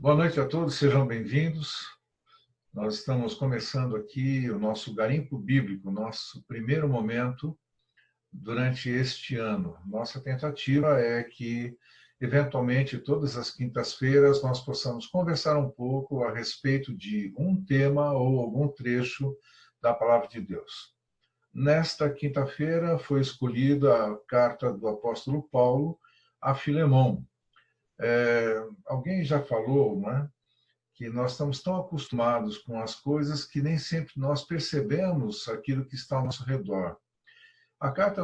Boa noite a todos, sejam bem-vindos. Nós estamos começando aqui o nosso Garimpo Bíblico, nosso primeiro momento durante este ano. Nossa tentativa é que, eventualmente, todas as quintas-feiras, nós possamos conversar um pouco a respeito de um tema ou algum trecho da Palavra de Deus. Nesta quinta-feira foi escolhida a carta do apóstolo Paulo a Filemão. Alguém já falou, não é? Que nós estamos tão acostumados com as coisas que nem sempre nós percebemos aquilo que está ao nosso redor. A carta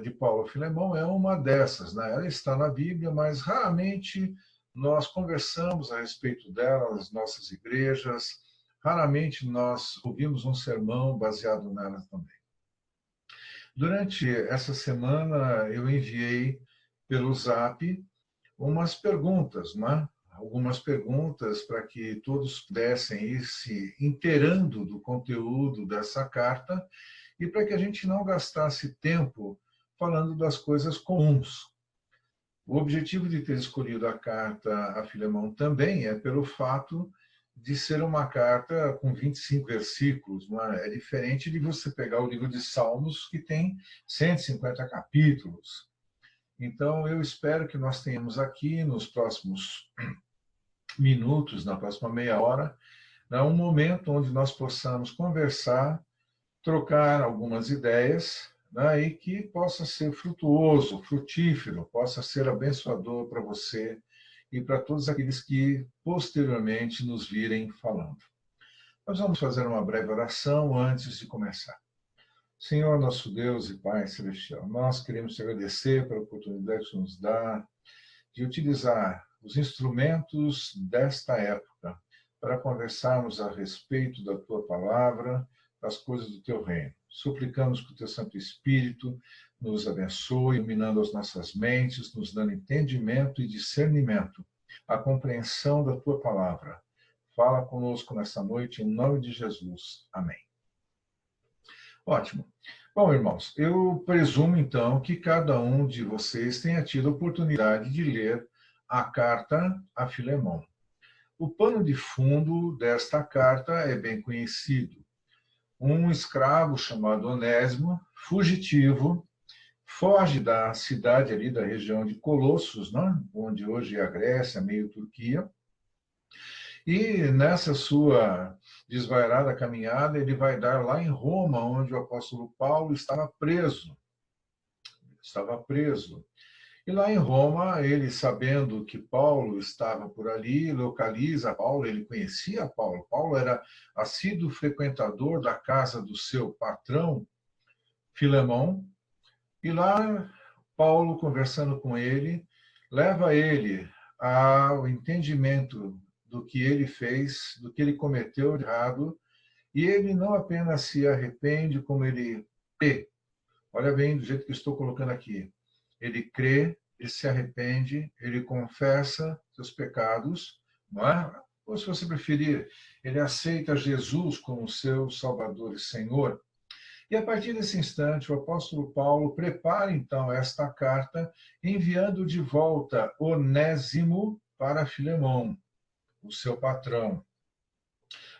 de Paulo a Filemão é uma dessas, né? Ela está na Bíblia, mas raramente nós conversamos a respeito dela nas nossas igrejas, raramente nós ouvimos um sermão baseado nela também. Durante essa semana, eu enviei pelo Zap umas perguntas, né? Algumas perguntas para que todos pudessem ir se inteirando do conteúdo dessa carta e para que a gente não gastasse tempo falando das coisas comuns. O objetivo de ter escolhido a carta a Filemão também é pelo fato de ser uma carta com 25 versículos. É diferente de você pegar o livro de Salmos, que tem 150 capítulos. Então, eu espero que nós tenhamos aqui, nos próximos minutos, na próxima meia hora, um momento onde nós possamos conversar, trocar algumas ideias, e que possa ser frutuoso, frutífero, possa ser abençoador para você e para todos aqueles que posteriormente nos virem falando. Nós vamos fazer uma breve oração antes de começar. Senhor, nosso Deus e Pai Celestial, nós queremos te agradecer pela oportunidade que nos dá de utilizar os instrumentos desta época para conversarmos a respeito da Tua Palavra, das coisas do Teu reino. Suplicamos que o Teu Santo Espírito nos abençoe, iluminando as nossas mentes, nos dando entendimento e discernimento, a compreensão da Tua Palavra. Fala conosco nessa noite, em nome de Jesus. Amém. Ótimo. Bom, irmãos, eu presumo, então, que cada um de vocês tenha tido a oportunidade de ler a carta a Filemão. O pano de fundo desta carta é bem conhecido. Um escravo chamado Onésimo, fugitivo, foge da cidade ali da região de Colossos, né? Onde hoje é a Grécia, meio Turquia, e nessa sua desvairada caminhada, ele vai dar lá em Roma, onde o apóstolo Paulo estava preso. E lá em Roma, ele, sabendo que Paulo estava por ali, localiza Paulo, ele conhecia Paulo. Paulo era assíduo frequentador da casa do seu patrão, Filemão, e lá Paulo, conversando com ele, leva ele ao entendimento do que ele fez, do que ele cometeu de errado, e ele não apenas se arrepende, como ele crê. Olha bem, do jeito que estou colocando aqui. Ele crê, ele se arrepende, ele confessa seus pecados, não é? Ou, se você preferir, ele aceita Jesus como seu Salvador e Senhor. E a partir desse instante, o apóstolo Paulo prepara então esta carta, enviando de volta Onésimo para Filemão, o seu patrão.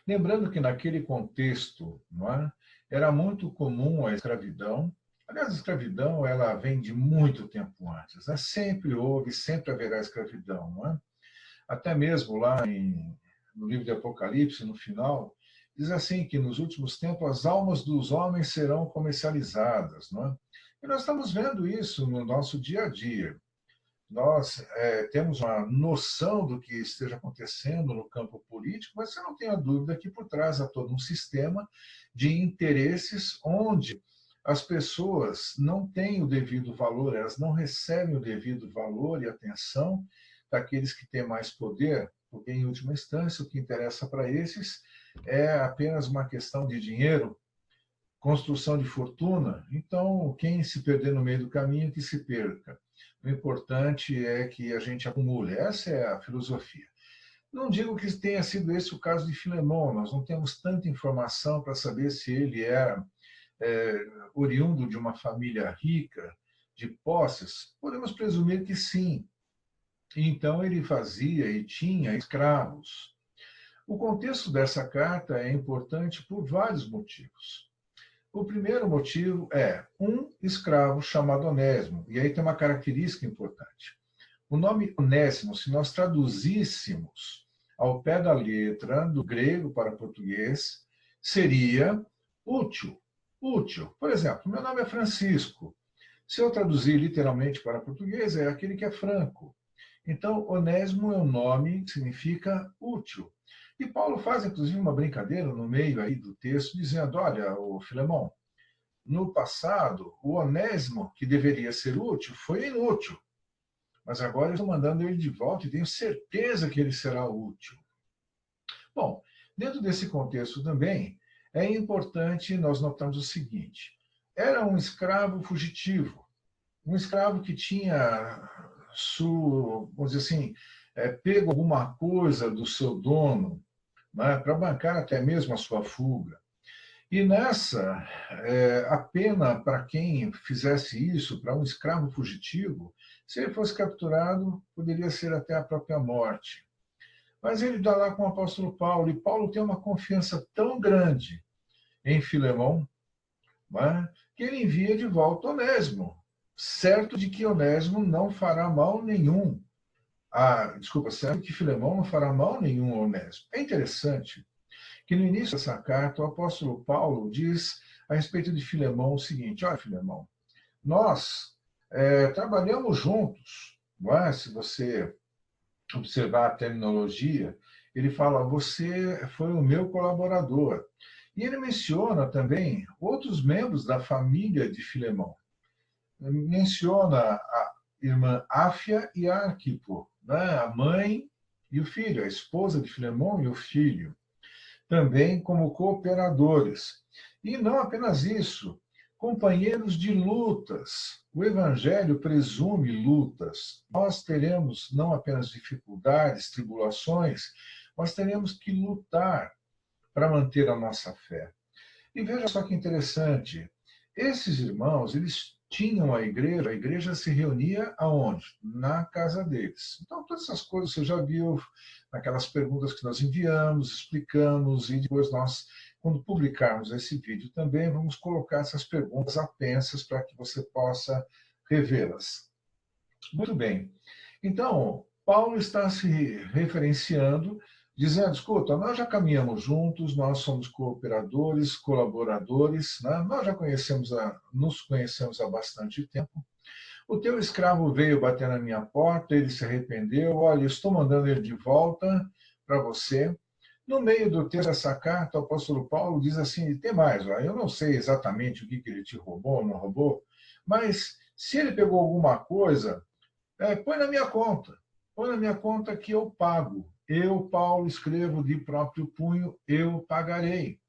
Lembrando que naquele contexto, não é, era muito comum a escravidão. Aliás, a escravidão ela vem de muito tempo antes, né? Sempre houve, sempre haverá escravidão, não é? Até mesmo lá no livro de Apocalipse, no final, diz assim que nos últimos tempos as almas dos homens serão comercializadas, não é? E nós estamos vendo isso no nosso dia a dia. Nós temos uma noção do que esteja acontecendo no campo político, mas você não tem a dúvida que por trás há todo um sistema de interesses onde as pessoas não têm o devido valor, elas não recebem o devido valor e atenção daqueles que têm mais poder, porque, em última instância, o que interessa para esses é apenas uma questão de dinheiro, construção de fortuna. Então, quem se perder no meio do caminho, que se perca. O importante é que a gente acumule. Essa é a filosofia. Não digo que tenha sido esse o caso de Filemão, nós não temos tanta informação para saber se ele era oriundo de uma família rica, de posses. Podemos presumir que sim. Então ele fazia e tinha escravos. O contexto dessa carta é importante por vários motivos. O primeiro motivo é um escravo chamado Onésimo, e aí tem uma característica importante. O nome Onésimo, se nós traduzíssemos ao pé da letra, do grego para português, seria útil. Útil. Por exemplo, meu nome é Francisco. Se eu traduzir literalmente para português, é aquele que é franco. Então, Onésimo é um nome que significa útil. E Paulo faz, inclusive, uma brincadeira no meio aí do texto, dizendo, olha, o Filemão, no passado, o Onésimo, que deveria ser útil, foi inútil. Mas agora eu estou mandando ele de volta e tenho certeza que ele será útil. Bom, dentro desse contexto também, é importante nós notarmos o seguinte: era um escravo fugitivo, um escravo que tinha, vamos dizer assim, pego alguma coisa do seu dono, né, para bancar até mesmo a sua fuga. E nessa, a pena para quem fizesse isso, para um escravo fugitivo, se ele fosse capturado, poderia ser até a própria morte. Mas ele dá lá com o apóstolo Paulo, e Paulo tem uma confiança tão grande em Filemão, né, que ele envia de volta Onésimo, certo de que Onésimo não fará mal nenhum. Desculpa, certo que Filemão não fará mal nenhum a Onésimo. É interessante que no início dessa carta o apóstolo Paulo diz a respeito de Filemão o seguinte: olha, Filemão, nós trabalhamos juntos, não é? Se você observar a terminologia, ele fala, você foi o meu colaborador. E ele menciona também outros membros da família de Filemão. Menciona a irmã Áfia e Arquipo, né? A mãe e o filho, a esposa de Filemão e o filho, também como cooperadores. E não apenas isso, companheiros de lutas. O Evangelho presume lutas. Nós teremos não apenas dificuldades, tribulações, mas teremos que lutar para manter a nossa fé. E veja só que interessante, esses irmãos, eles tinham a igreja se reunia aonde? Na casa deles. Então, todas essas coisas você já viu naquelas perguntas que nós enviamos, explicamos, e depois nós, quando publicarmos esse vídeo também, vamos colocar essas perguntas apensas para que você possa revê-las. Muito bem. Então, Paulo está se referenciando, dizendo, escuta, nós já caminhamos juntos, nós somos cooperadores, colaboradores, né? Nós já nos conhecemos há bastante tempo. O teu escravo veio bater na minha porta, ele se arrependeu, olha, estou mandando ele de volta para você. No meio do texto dessa carta, o apóstolo Paulo diz assim, tem mais, ó, eu não sei exatamente o que ele te roubou ou não roubou, mas se ele pegou alguma coisa, põe na minha conta. Põe na minha conta que eu pago. Eu, Paulo, escrevo de próprio punho, eu pagarei.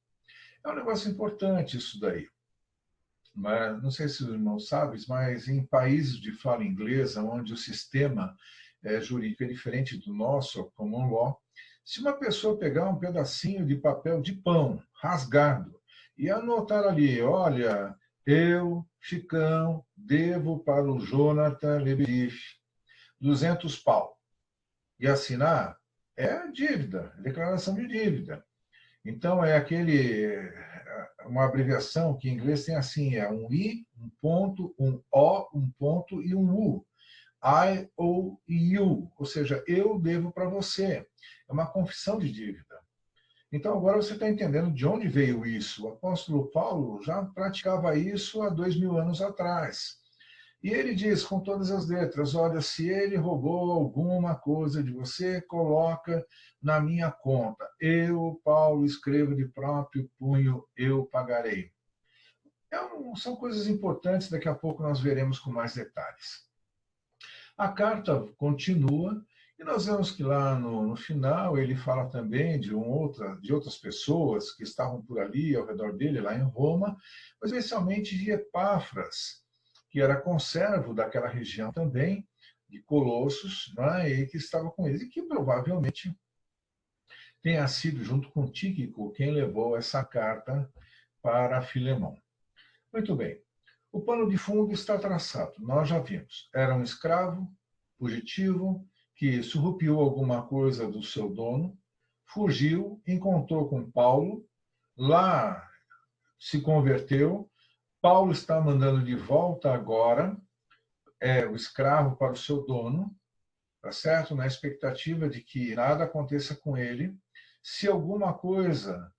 É um negócio importante isso daí. Mas, não sei se os irmãos sabem, mas em países de fala inglesa, onde o sistema jurídico é diferente do nosso, o common law, se uma pessoa pegar um pedacinho de papel de pão rasgado e anotar ali, olha, eu, Chicão, devo para o Jonathan Lebedif 200 pau, e assinar, é dívida, declaração de dívida. Então, uma abreviação que em inglês tem assim, é um I, um ponto, um O, um ponto e um U. I owe you, ou seja, eu devo para você. É uma confissão de dívida. Então, agora você está entendendo de onde veio isso. O apóstolo Paulo já praticava isso há 2000 anos atrás. E ele diz com todas as letras, olha, se ele roubou alguma coisa de você, coloca na minha conta. Eu, Paulo, escrevo de próprio punho, eu pagarei. São coisas importantes, daqui a pouco nós veremos com mais detalhes. A carta continua, e nós vemos que lá no final ele fala também de outras pessoas que estavam por ali, ao redor dele, lá em Roma, mas especialmente de Epáfras, que era conservo daquela região também, de Colossos, né, e que estava com eles, e que provavelmente tenha sido, junto com Tíquico, quem levou essa carta para Filemão. Muito bem. O pano de fundo está traçado, nós já vimos. Era um escravo, fugitivo, que surrupiou alguma coisa do seu dono, fugiu, encontrou com Paulo, lá se converteu. Paulo está mandando de volta agora o escravo para o seu dono, tá certo? Na expectativa de que nada aconteça com ele. Se alguma coisa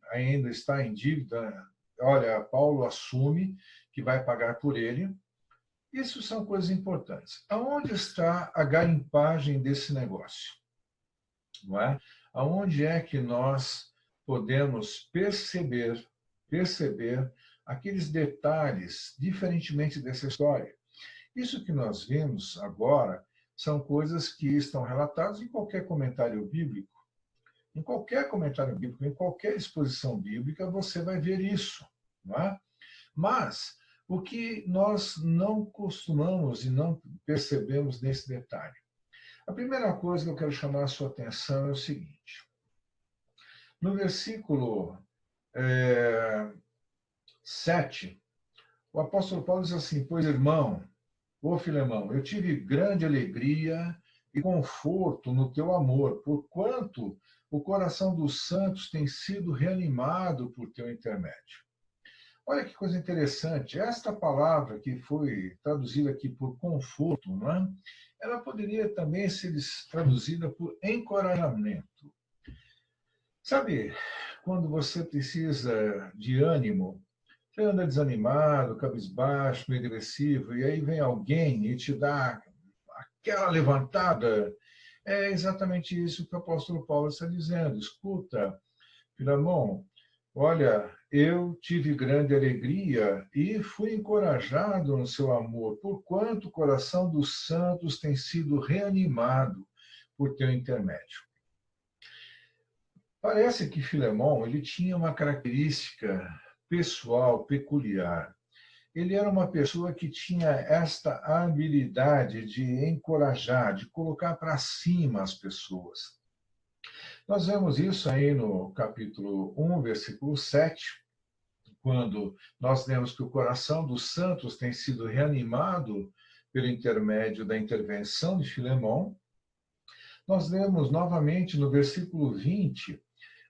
ainda está em dívida, olha, Paulo assume que vai pagar por ele. Isso são coisas importantes. Aonde está a garimpagem desse negócio? Não é? Aonde é que nós podemos perceber aqueles detalhes, diferentemente dessa história? Isso que nós vimos agora são coisas que estão relatadas em qualquer comentário bíblico. Em qualquer comentário bíblico, em qualquer exposição bíblica, você vai ver isso. Não é? Mas o que nós não costumamos e não percebemos nesse detalhe? A primeira coisa que eu quero chamar a sua atenção é o seguinte. No versículo 7, o apóstolo Paulo diz assim: pois, irmão, ô Filemão, eu tive grande alegria e conforto no teu amor, porquanto o coração dos santos tem sido reanimado por teu intermédio. Olha que coisa interessante. Esta palavra que foi traduzida aqui por conforto, não é? Ela poderia também ser traduzida por encorajamento. Sabe, quando você precisa de ânimo, você anda desanimado, cabisbaixo, meio depressivo, e aí vem alguém e te dá aquela levantada. É exatamente isso que o apóstolo Paulo está dizendo. Escuta, Filemão, olha, eu tive grande alegria e fui encorajado no seu amor, porquanto o coração dos santos tem sido reanimado por teu intermédio. Parece que Filemão, ele tinha uma característica pessoal peculiar. Ele era uma pessoa que tinha esta habilidade de encorajar, de colocar para cima as pessoas. Nós vemos isso aí no capítulo 1, versículo 7, quando nós lemos que o coração dos santos tem sido reanimado pelo intermédio da intervenção de Filemão. Nós lemos novamente no versículo 20,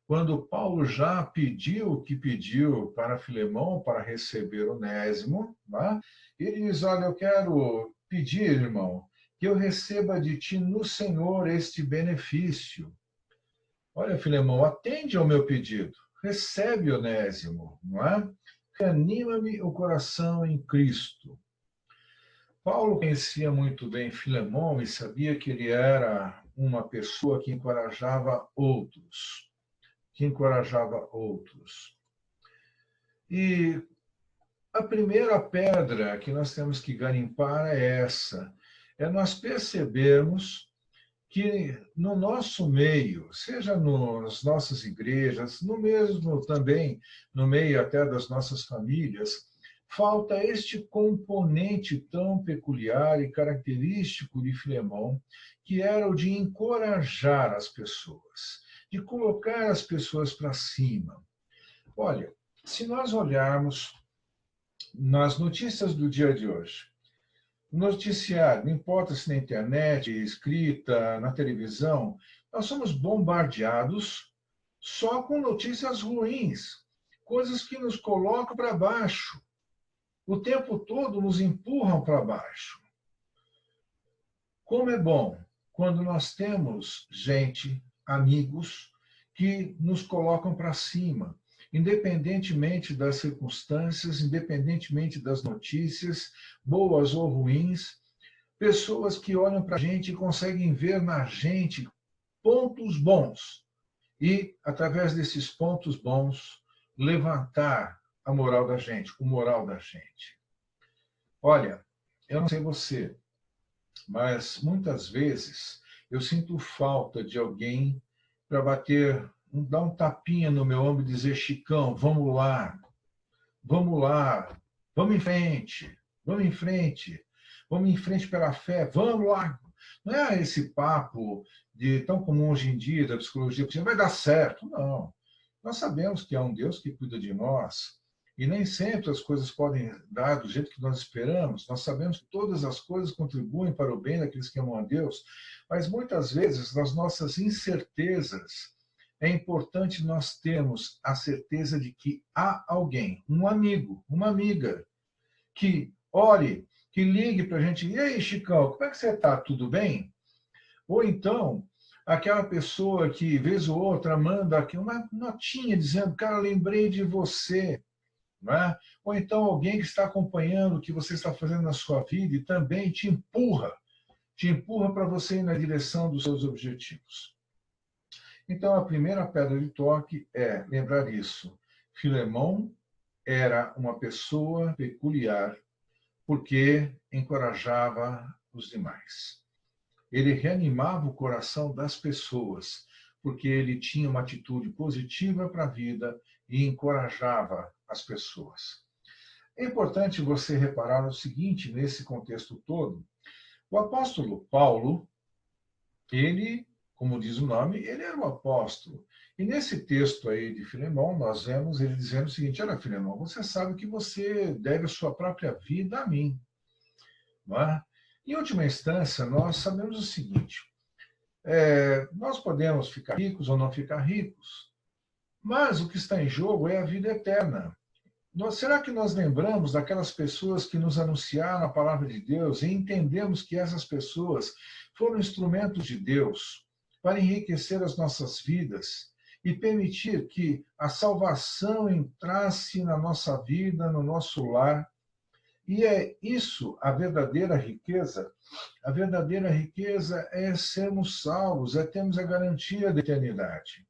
quando Paulo já pediu o que pediu para Filemão para receber Onésimo, né? Ele diz: olha, eu quero pedir, irmão, que eu receba de ti no Senhor este benefício. Olha, Filemão, atende ao meu pedido, recebe Onésimo, não é? Reanima-me o coração em Cristo. Paulo conhecia muito bem Filemão e sabia que ele era uma pessoa que encorajava outros. E a primeira pedra que nós temos que garimpar é essa: é nós percebermos que no nosso meio, seja nas nossas igrejas, no mesmo também, no meio até das nossas famílias, falta este componente tão peculiar e característico de Filemão, que era o de encorajar as pessoas, de colocar as pessoas para cima. Olha, se nós olharmos nas notícias do dia de hoje, noticiário, não importa se na internet, escrita, na televisão, nós somos bombardeados só com notícias ruins, coisas que nos colocam para baixo. O tempo todo nos empurram para baixo. Como é bom quando nós temos gente, amigos, que nos colocam para cima, independentemente das circunstâncias, independentemente das notícias, boas ou ruins, pessoas que olham para a gente e conseguem ver na gente pontos bons e, através desses pontos bons, levantar a moral da gente, o moral da gente. Olha, eu não sei você, mas muitas vezes eu sinto falta de alguém para dar um tapinha no meu ombro e dizer: Chicão, vamos lá, vamos em frente, vamos em frente, vamos em frente pela fé, vamos lá. Não é esse papo tão comum hoje em dia da psicologia, vai dar certo. Não. Nós sabemos que há um Deus que cuida de nós E nem sempre as coisas podem dar do jeito que nós esperamos. Nós sabemos que todas as coisas contribuem para o bem daqueles que amam a Deus, mas muitas vezes, nas nossas incertezas, é importante nós termos a certeza de que há alguém, um amigo, uma amiga, que ore, que ligue para a gente. E aí, Chicão, como é que você está? Tudo bem? Ou então, aquela pessoa que, vez ou outra, manda aqui uma notinha dizendo, cara, lembrei de você. Não é? Ou então alguém que está acompanhando o que você está fazendo na sua vida e também te empurra para você ir na direção dos seus objetivos. Então, a primeira pedra de toque é lembrar isso. Filemão era uma pessoa peculiar porque encorajava os demais. Ele reanimava o coração das pessoas, porque ele tinha uma atitude positiva para a vida e encorajava as pessoas. É importante você reparar no seguinte, nesse contexto todo, o apóstolo Paulo, ele, como diz o nome, ele era um apóstolo. E nesse texto aí de Filemão, nós vemos ele dizendo o seguinte, olha, Filemão, você sabe que você deve a sua própria vida a mim. Não é? Em última instância, nós sabemos o seguinte, nós podemos ficar ricos ou não ficar ricos, mas o que está em jogo é a vida eterna. Será que nós lembramos daquelas pessoas que nos anunciaram a palavra de Deus e entendemos que essas pessoas foram instrumentos de Deus para enriquecer as nossas vidas e permitir que a salvação entrasse na nossa vida, no nosso lar? E é isso a verdadeira riqueza. A verdadeira riqueza é sermos salvos, é termos a garantia da eternidade.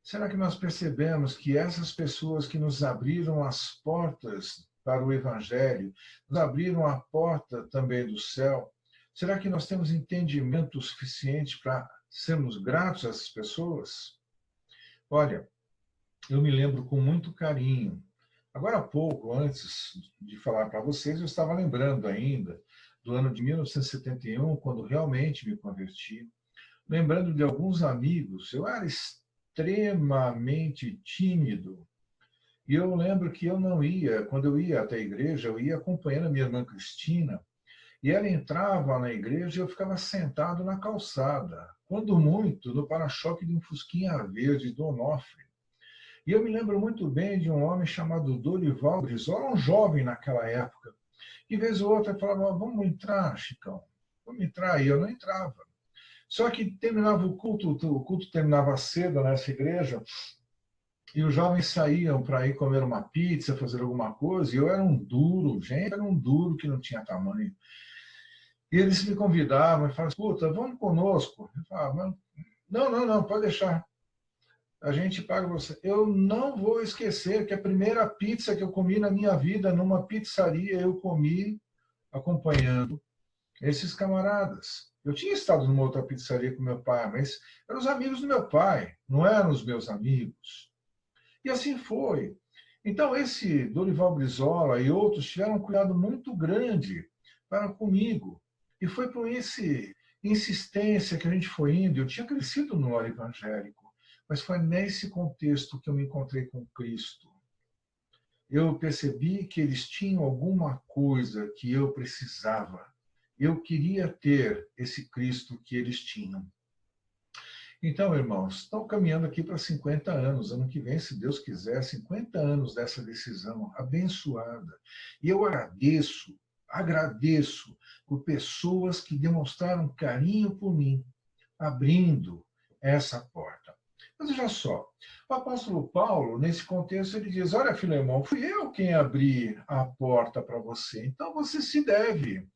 Será que nós percebemos que essas pessoas que nos abriram as portas para o Evangelho, nos abriram a porta também do céu, será que nós temos entendimento suficiente para sermos gratos a essas pessoas? Olha, eu me lembro com muito carinho. Agora há pouco, antes de falar para vocês, eu estava lembrando ainda do ano de 1971, quando realmente me converti, lembrando de alguns amigos. Eu era extremamente tímido. E eu lembro que eu não ia, quando eu ia até a igreja, eu ia acompanhando a minha irmã Cristina, e ela entrava na igreja e eu ficava sentado na calçada, quando muito, no para-choque de um Fusquinha verde do Onofre. E eu me lembro muito bem de um homem chamado Dorival Brizola, um jovem naquela época, que vez ou outra falava, vamos entrar, Chicão, vamos entrar, e eu não entrava. Só que terminava o culto terminava cedo nessa igreja, e os jovens saíam para ir comer uma pizza, fazer alguma coisa, e eu era um duro, gente, era um duro que não tinha tamanho. E eles me convidavam e falavam, escuta, vamos conosco. Eu falava, não, pode deixar. A gente paga você. Eu não vou esquecer que a primeira pizza que eu comi na minha vida, numa pizzaria, eu comi acompanhando esses camaradas. Eu tinha estado numa outra pizzaria com meu pai, mas eram os amigos do meu pai, não eram os meus amigos. E assim foi. Então, esse Dorival Brizola e outros tiveram um cuidado muito grande para comigo. E foi por essa insistência que a gente foi indo. Eu tinha crescido no lar evangélico, mas foi nesse contexto que eu me encontrei com Cristo. Eu percebi que eles tinham alguma coisa que eu precisava. Eu queria ter esse Cristo que eles tinham. Então, irmãos, estão caminhando aqui para 50 anos. Ano que vem, se Deus quiser, 50 anos dessa decisão abençoada. E eu agradeço por pessoas que demonstraram carinho por mim, abrindo essa porta. Mas veja só, o apóstolo Paulo, nesse contexto, ele diz, olha, Filemão, fui eu quem abri a porta para você, então você se deve.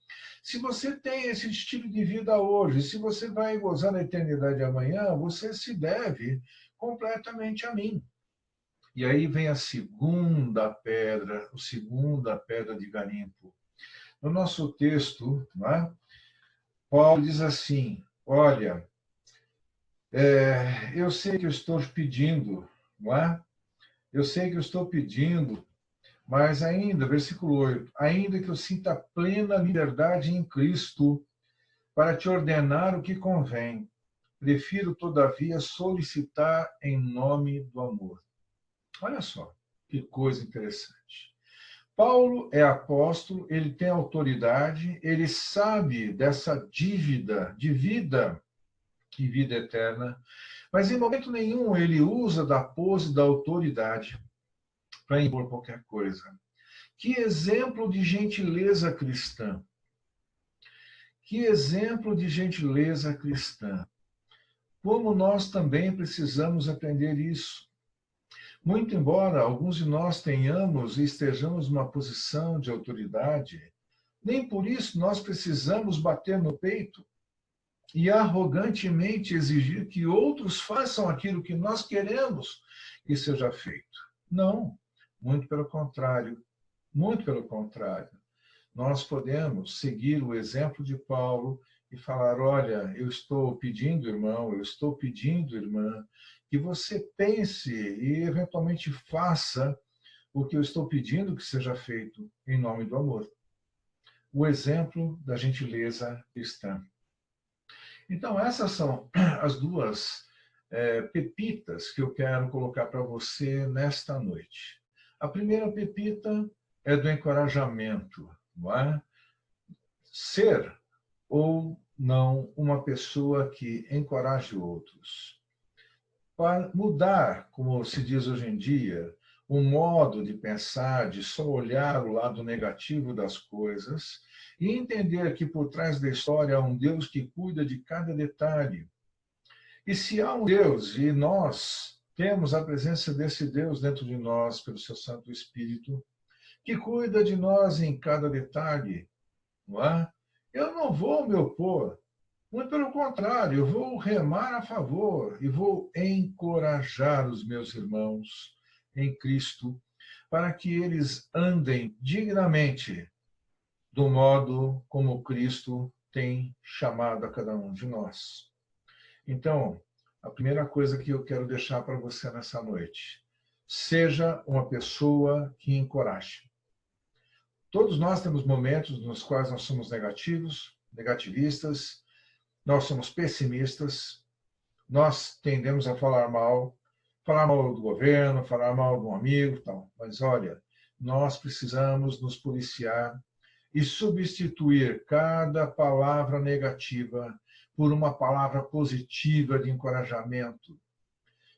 Se você tem esse estilo de vida hoje, se você vai gozar na eternidade amanhã, você se deve completamente a mim. E aí vem a segunda pedra de garimpo. No nosso texto, não é? Paulo diz assim, olha, eu sei que eu estou pedindo, não é? Eu sei que eu estou pedindo, mas ainda, versículo 8, ainda que eu sinta plena liberdade em Cristo para te ordenar o que convém, prefiro, todavia, solicitar em nome do amor. Olha só, Que coisa interessante. Paulo é apóstolo, ele tem autoridade, ele sabe dessa dívida de vida e vida eterna, mas em momento nenhum ele usa da pose da autoridade para impor qualquer coisa. Que exemplo de gentileza cristã! Que exemplo de gentileza cristã! Como nós também precisamos aprender isso. Muito embora alguns de nós tenhamos e estejamos numa posição de autoridade, nem por isso nós precisamos bater no peito e arrogantemente exigir que outros façam aquilo que nós queremos que seja feito. Não, muito pelo contrário. Muito pelo contrário. Nós podemos seguir o exemplo de Paulo e falar: olha, eu estou pedindo, irmão, eu estou pedindo, irmã, que você pense e eventualmente faça o que eu estou pedindo que seja feito em nome do amor. O exemplo da gentileza cristã. Então, essas são as duas pepitas que eu quero colocar para você nesta noite. A primeira pepita é do encorajamento, não é? Ser ou não uma pessoa que encoraje outros. Para mudar, como se diz hoje em dia, o modo de pensar, de só olhar o lado negativo das coisas e entender que por trás da história há um Deus que cuida de cada detalhe. E se há um Deus e nós temos a presença desse Deus dentro de nós pelo seu Santo Espírito, que cuida de nós em cada detalhe, não é? Eu não vou me opor, muito pelo contrário, eu vou remar a favor e vou encorajar os meus irmãos em Cristo para que eles andem dignamente do modo como Cristo tem chamado a cada um de nós. Então, a primeira coisa que eu quero deixar para você nessa noite: seja uma pessoa que encoraje. Todos nós temos momentos nos quais nós somos negativos, negativistas, nós somos pessimistas, nós tendemos a falar mal do governo, falar mal de um amigo, tal. Mas olha, nós precisamos nos policiar e substituir cada palavra negativa por uma palavra positiva de encorajamento.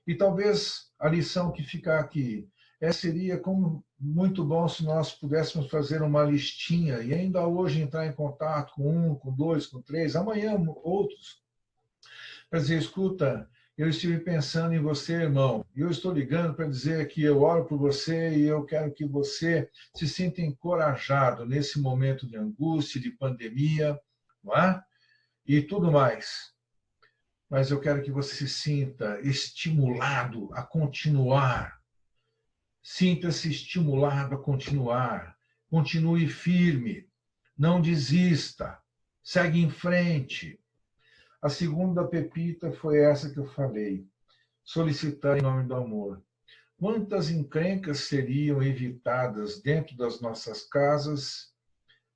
E talvez a lição que fica aqui seria como muito bom se nós pudéssemos fazer uma listinha e ainda hoje entrar em contato com um, com dois, com três, amanhã outros, para dizer: escuta, eu estive pensando em você, irmão, e eu estou ligando para dizer que eu oro por você e eu quero que você se sinta encorajado nesse momento de angústia, de pandemia, não é? E tudo mais. Mas eu quero que você se sinta estimulado a continuar. Sinta-se estimulado a continuar. Continue firme. Não desista. Segue em frente. A segunda pepita foi essa que eu falei. Solicitar em nome do amor. Quantas encrencas seriam evitadas dentro das nossas casas,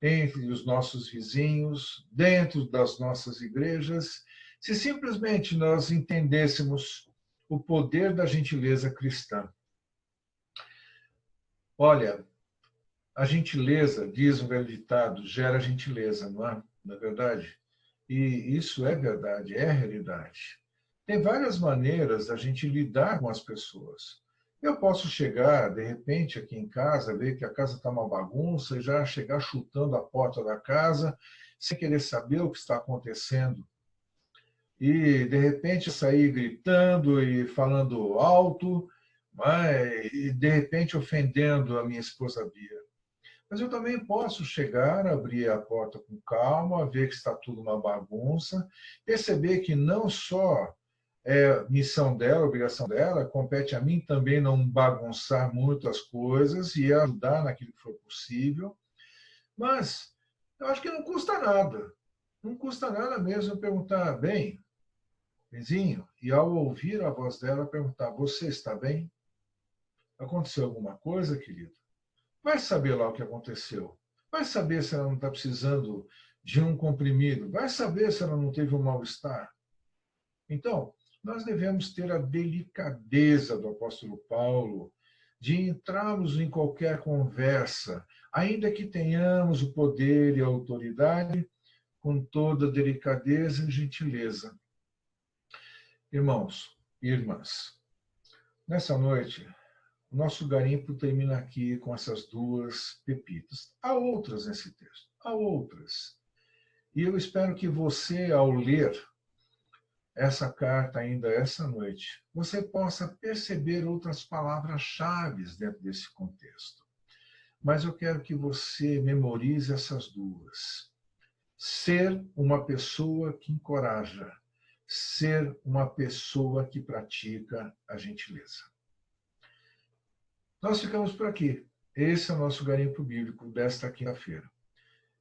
entre os nossos vizinhos, dentro das nossas igrejas, se simplesmente nós entendêssemos o poder da gentileza cristã. Olha, a gentileza, diz um velho ditado, gera gentileza, não é verdade? E isso é verdade, é realidade. Tem várias maneiras da gente lidar com as pessoas. Eu posso chegar, de repente, aqui em casa, ver que a casa está uma bagunça e já chegar chutando a porta da casa, sem querer saber o que está acontecendo. E, de repente, sair gritando e falando alto, e, de repente, ofendendo a minha esposa Bia. Mas eu também posso chegar, abrir a porta com calma, ver que está tudo uma bagunça, perceber que não só é missão dela, obrigação dela, compete a mim também não bagunçar muito as coisas e ajudar naquilo que for possível. Mas eu acho que não custa nada. Não custa nada mesmo eu perguntar: bem, vizinho, e ao ouvir a voz dela, perguntar: você está bem? Aconteceu alguma coisa, querido? Vai saber lá o que aconteceu. Vai saber se ela não está precisando de um comprimido. Vai saber se ela não teve um mal-estar. Então, nós devemos ter a delicadeza do apóstolo Paulo de entrarmos em qualquer conversa, ainda que tenhamos o poder e a autoridade, com toda delicadeza e gentileza. Irmãos e irmãs, nessa noite, o nosso garimpo termina aqui com essas duas pepitas. Há outras nesse texto, há outras. E eu espero que você, ao ler essa carta ainda essa noite, você possa perceber outras palavras-chave dentro desse contexto. Mas eu quero que você memorize essas duas. Ser uma pessoa que encoraja, ser uma pessoa que pratica a gentileza. Nós ficamos por aqui. Esse é o nosso garimpo bíblico desta quinta-feira.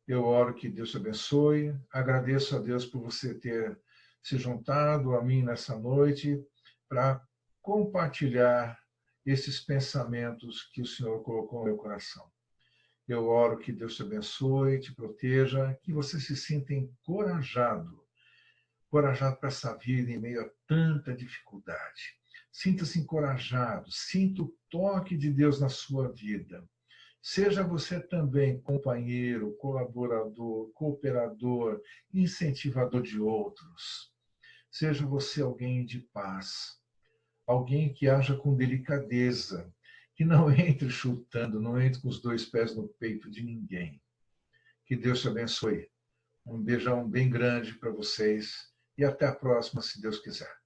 Eu oro que Deus te abençoe. Agradeço a Deus por você ter se juntado a mim nessa noite para compartilhar esses pensamentos que o Senhor colocou no meu coração. Eu oro que Deus te abençoe, te proteja, que você se sinta encorajado para essa vida em meio a tanta dificuldade. Sinta-se encorajado, sinta o toque de Deus na sua vida. Seja você também companheiro, colaborador, cooperador, incentivador de outros. Seja você alguém de paz, alguém que haja com delicadeza, que não entre chutando, não entre com os dois pés no peito de ninguém. Que Deus te abençoe. Um beijão bem grande para vocês e até a próxima, se Deus quiser.